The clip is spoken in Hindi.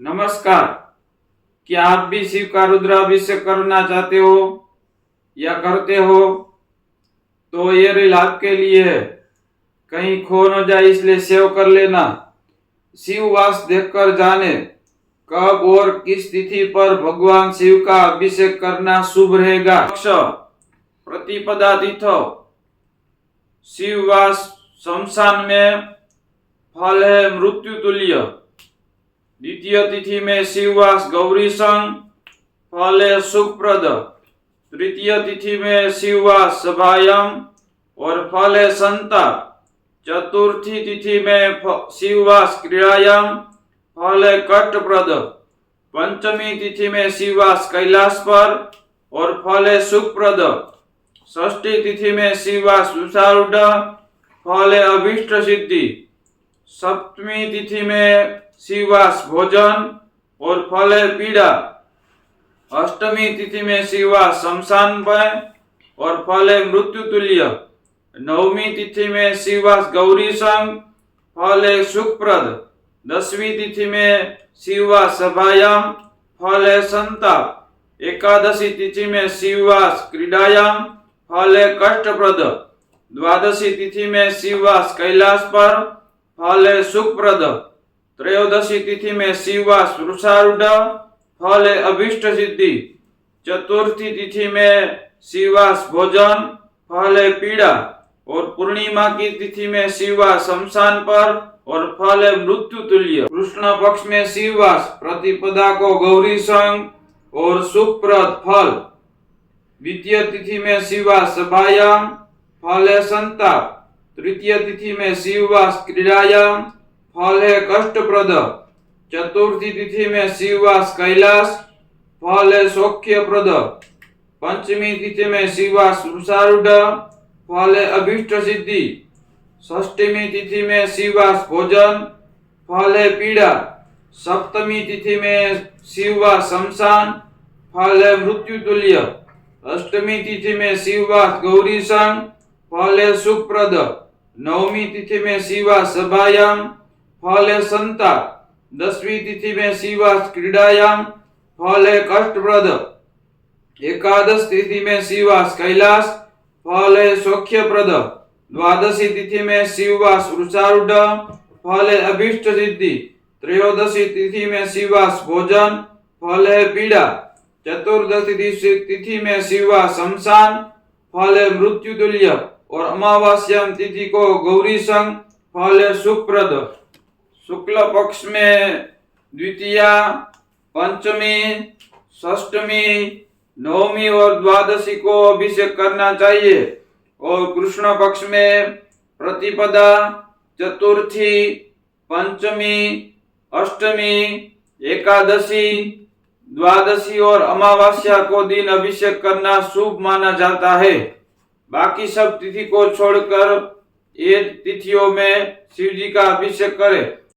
नमस्कार। क्या आप भी शिव का रुद्राभिषेक करना चाहते हो या करते हो? तो ये रील आपके लिए है। कहीं खो न जाए इसलिए सेव कर लेना। शिव वास देखकर जाने कब और किस तिथि पर भगवान शिव का अभिषेक करना शुभ रहेगा। प्रतिपदा तिथि शिव वास शमशान में फल है मृत्यु तुल्य। द्वितीय तिथि में शिववास गौरी संग फल है सुखप्रद। तृतीय तिथि में शिववास सभायाम और फल है संताप। चतुर्थी तिथि में शिववास क्रीड़ायाम फल है कष्टप्रद। पंचमी तिथि में शिववास कैलाश पर और फल है सुखप्रद। षष्ठी तिथि में शिववास वृषारूढ़ फल है अभीष्ट सिद्धि। सप्तमी तिथि में शिववास भोजन और फल है पीड़ा। अष्टमी तिथि में शिववास शमशान में और फल है मृत्यु तुल्य। नवमी तिथि में शिववास गौरी संग फल है सुखप्रद। दसवीं तिथि में शिववास सभायाम फल है संताप। एकादशी तिथि में शिववास क्रीड़ायाम फल है कष्टप्रद। द्वादशी तिथि में शिववास कैलाश पर फल है सुखप्रद। त्रयोदशी तिथि में शिववास वृषारूढ़ फल है अभीष्ट सिद्धि। चतुर्थी तिथि में शिववास भोजन फल है पीड़ा। और पूर्णिमा की तिथि में शिववास शमशान पर और फल है मृत्यु तुल्य। कृष्ण पक्ष में शिववास प्रतिपदा को गौरी संग और सुखप्रद फल। द्वितीय तिथि में शिववास सभायाम फल है संताप। तृतीय तिथि में शिववास क्रीड़ायाम फल है कष्टप्रद। चतुर्थी तिथि में शिववास कैलाश फल है सौख्यप्रद। पंचमी तिथि में शिववास वृषारूढ़ फल है अभीष्ट सिद्धि। षष्ठमी तिथि में शिववास भोजन फल है पीड़ा। सप्तमी तिथि में शिववास शमशान फल है मृत्यु तुल्य। अष्टमी तिथि में शिववास गौरी संग फल है सुखप्रद। नवमी तिथि में शिववास सभायाम फल है संताप। दसवीं तिथि में शिववास क्रीड़ायाम फल है कष्टप्रद। एकादश तिथि में शिववास कैलाश फल है सौख्यप्रद। द्वादशी तिथि में शिववास वृषारूढ़ फल है अभीष्ट सिद्धि। त्रयोदशी तिथि में शिववास भोजन फल है पीड़ा। चतुर्दशी तिथि में शिववास शमशान फल है मृत्यु तुल्य। और अमावास्या तिथि को गौरी संग फल है सुखप्रद। शुक्ल पक्ष में द्वितीया, पंचमी, षष्ठमी, नवमी और द्वादशी को अभिषेक करना चाहिए। और कृष्ण पक्ष में प्रतिपदा, चतुर्थी, पंचमी, अष्टमी, एकादशी, द्वादशी और अमावस्या को दिन अभिषेक करना शुभ माना जाता है। बाकी सब तिथि को छोड़कर ये तिथियों में शिव जी का अभिषेक करें।